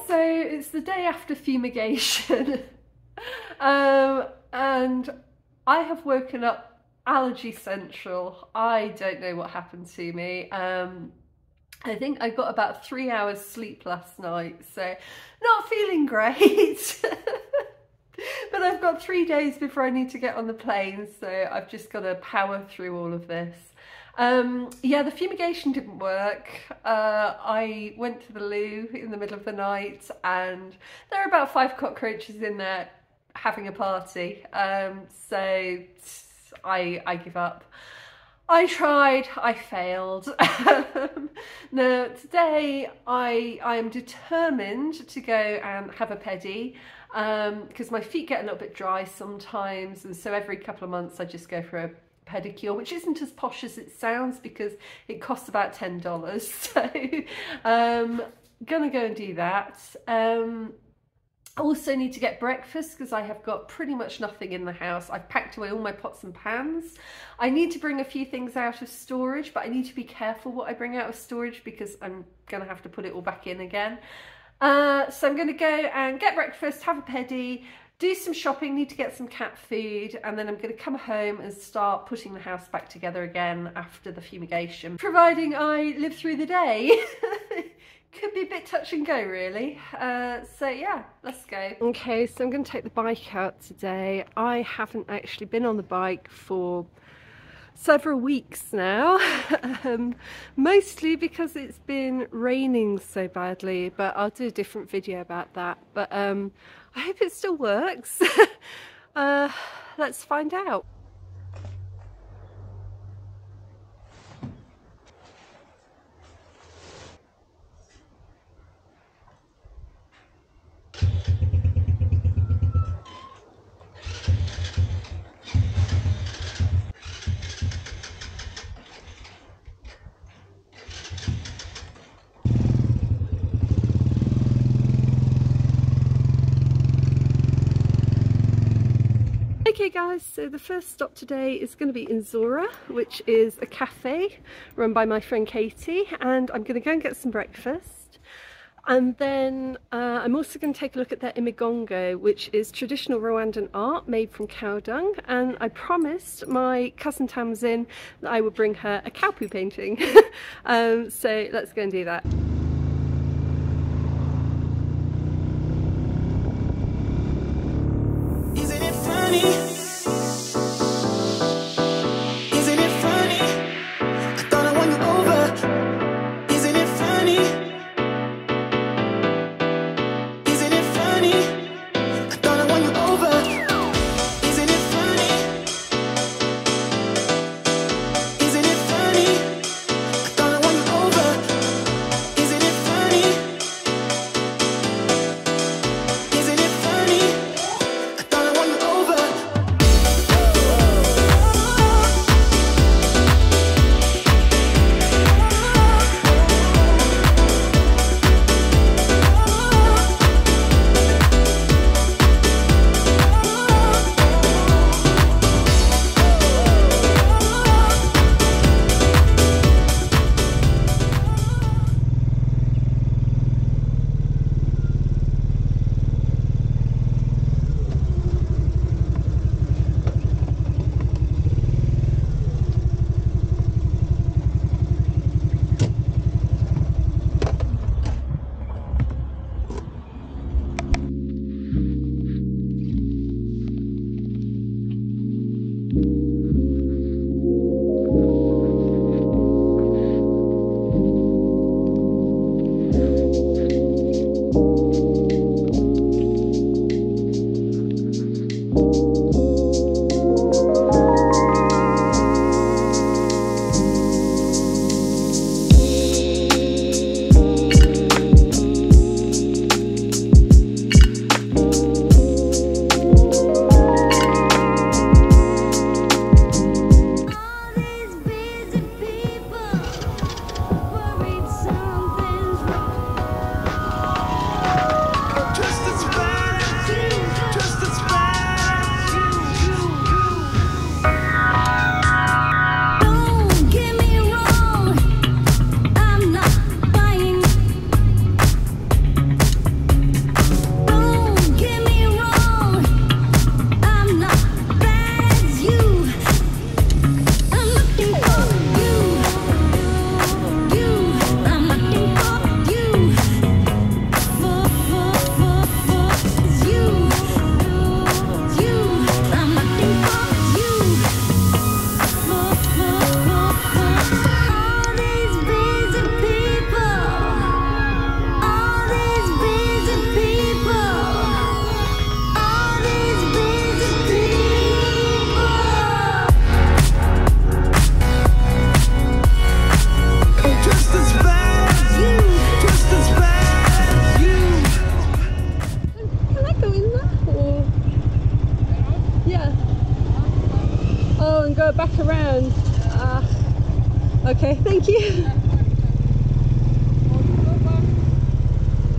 so it's the day after fumigation and I have woken up allergy central. I don't know what happened to me. I think I got about 3 hours sleep last night, so not feeling great. But I've got 3 days before I need to get on the plane, so I've just got to power through all of this. Yeah, the fumigation didn't work. I went to the loo in the middle of the night and there are about 5 cockroaches in there having a party. So I give up. I tried, I failed. Now today I am determined to go and have a pedi because my feet get a little bit dry sometimes, and so every couple of months I just go for a pedicure, which isn't as posh as it sounds because it costs about $10. So gonna go and do that. I also need to get breakfast because I have got pretty much nothing in the house. I've packed away all my pots and pans. I need to bring a few things out of storage, but I need to be careful what I bring out of storage because I'm gonna have to put it all back in again. So I'm gonna go and get breakfast, have a pedi, do some shopping, need to get some cat food, and then I'm going to come home and start putting the house back together again after the fumigation. Providing I live through the day. Could be a bit touch and go really. So yeah, let's go. Okay, so I'm going to take the bike out today. I haven't actually been on the bike for several weeks now, mostly because it's been raining so badly, but I'll do a different video about that. But I hope it still works. Let's find out. Okay guys, so the first stop today is going to be in Zora, which is a cafe run by my friend Katie, and I'm going to go and get some breakfast. And then I'm also going to take a look at their imigongo, which is traditional Rwandan art made from cow dung, and I promised my cousin Tamsin that I would bring her a cow poo painting. So let's go and do that.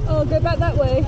Oh, go back that way.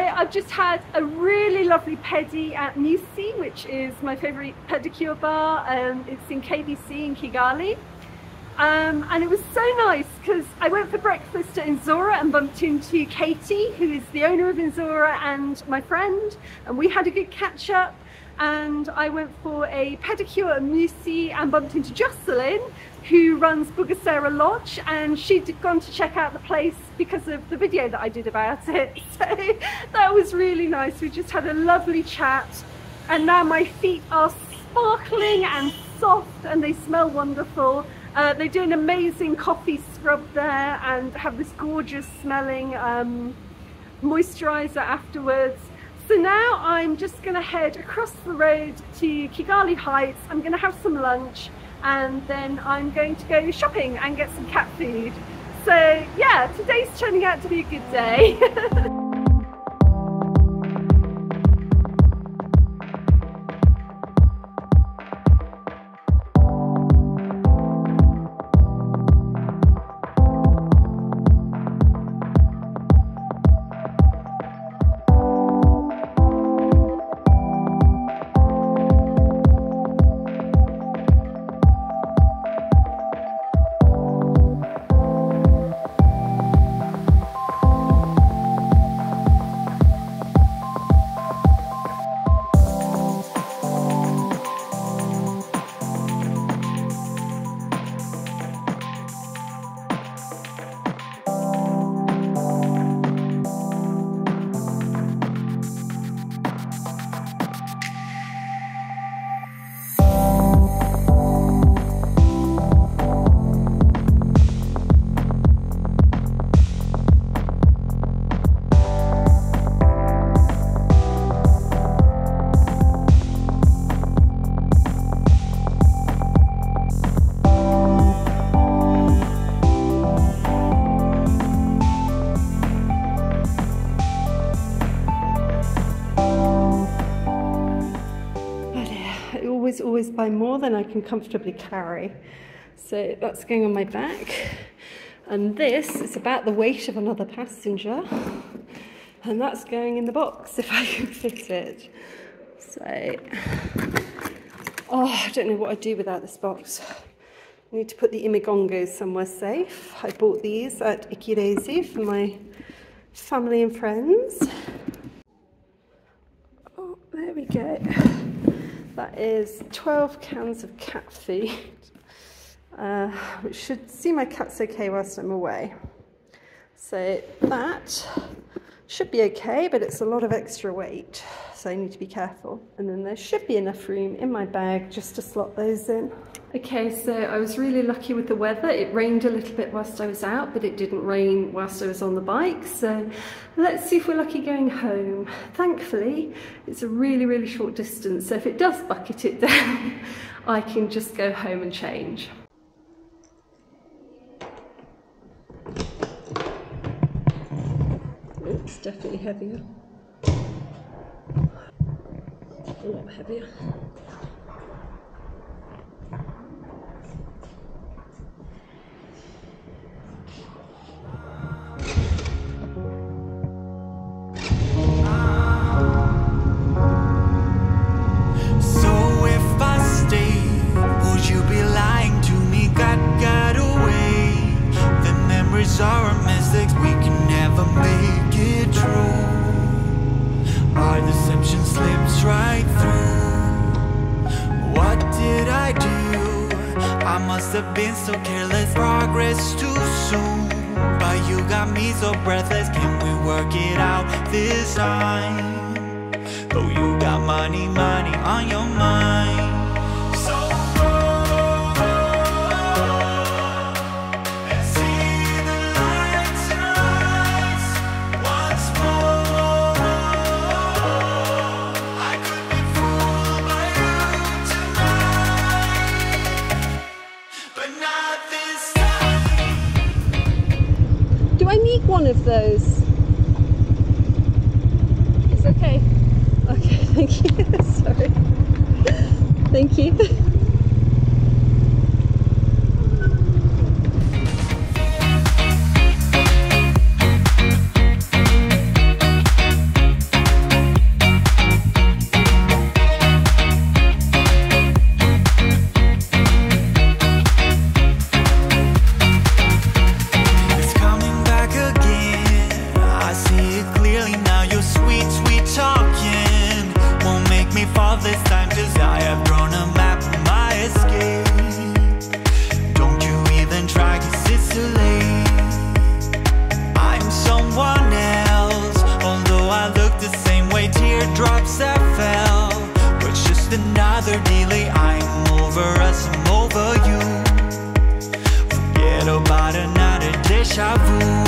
I've just had a really lovely pedi at Musi, which is my favourite pedicure bar. It's in KBC in Kigali. And it was so nice because I went for breakfast at Inzora and bumped into Katie, who is the owner of Inzora, and my friend, and we had a good catch up. And I went for a pedicure at Musi and bumped into Jocelyn, who runs Bugesera Lodge, and she'd gone to check out the place because of the video that I did about it. So that was really nice. We just had a lovely chat, and now my feet are sparkling and soft and they smell wonderful. They do an amazing coffee scrub there and have this gorgeous smelling moisturizer afterwards. So now I'm just going to head across the road to Kigali Heights. I'm going to have some lunch and then I'm going to go shopping and get some cat food. So yeah, today's turning out to be a good day. Always buy more than I can comfortably carry. So that's going on my back, and this is about the weight of another passenger, and that's going in the box if I can fit it. So I don't know what I'd do without this box. I need to put the imigongos somewhere safe. I bought these at Ikirezi for my family and friends. Oh, there we go. That is 12 cans of cat food, which should see my cats okay whilst I'm away. So that Should be okay, but it's a lot of extra weight, so I need to be careful. And then there should be enough room in my bag just to slot those in. Okay, so I was really lucky with the weather. It rained a little bit whilst I was out, but it didn't rain whilst I was on the bike. So let's see if we're lucky going home. Thankfully, it's a really, really short distance. So if it does bucket it down, I can just go home and change. It's definitely heavier. A lot heavier. Our mistakes, we can never make it true. Our deception slips right through. What did I do? I must have been so careless. Progress too soon, but you got me so breathless. Can we work it out this time? Though you got money on your mind. Do I need one of those? It's okay. Okay, thank you. Sorry. Thank you. This time, 'cause I have drawn a map of my escape. Don't you even try, 'cause it's too late. I'm someone else, although I look the same way. Teardrops that fell, but it's just another delay. I'm over us, I'm over you. Forget about another deja vu.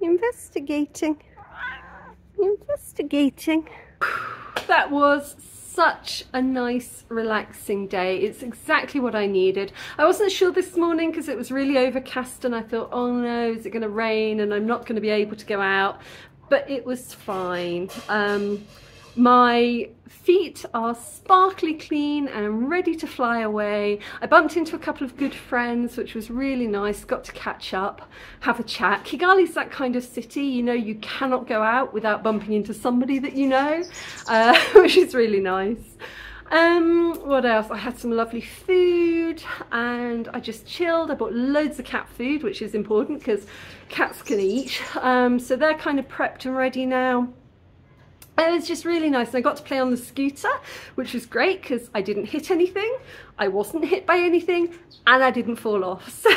Investigating. That was such a nice, relaxing day. It's exactly what I needed. I wasn't sure this morning because it was really overcast and I thought, oh no, is it going to rain and I'm not going to be able to go out? But it was fine. My feet are sparkly clean and ready to fly away. I bumped into a couple of good friends, which was really nice. Got to catch up, have a chat. Kigali's that kind of city, you know, you cannot go out without bumping into somebody that you know, which is really nice. What else? I had some lovely food and I just chilled. I bought loads of cat food, which is important because cats can eat. So they're kind of prepped and ready now. It was just really nice, and I got to play on the scooter, which was great because I didn't hit anything, I wasn't hit by anything, and I didn't fall off, so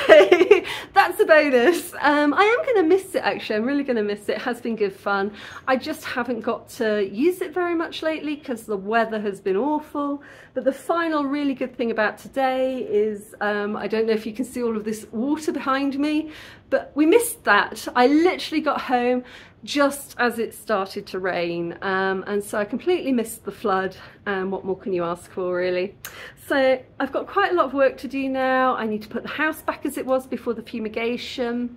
that's a bonus. I am going to miss it actually, I'm really going to miss it. It has been good fun. I just haven't got to use it very much lately because the weather has been awful, but the final really good thing about today is, I don't know if you can see all of this water behind me, but we missed that. I literally got home just as it started to rain, and so I completely missed the flood, and what more can you ask for really? So I've got quite a lot of work to do now. I need to put the house back as it was before the fumigation.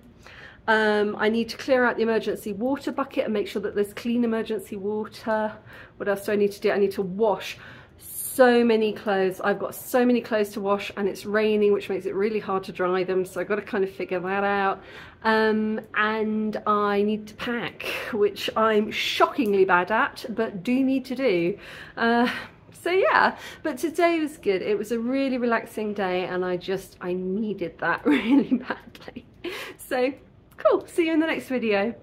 I need to clear out the emergency water bucket and make sure that there's clean emergency water. What else do I need to do? I need to wash so many clothes. I've got so many clothes to wash, and it's raining, which makes it really hard to dry them, so I've got to kind of figure that out. And I need to pack, which I'm shockingly bad at, but do need to do. So yeah, but today was good. It was a really relaxing day, and I needed that really badly. So cool, see you in the next video.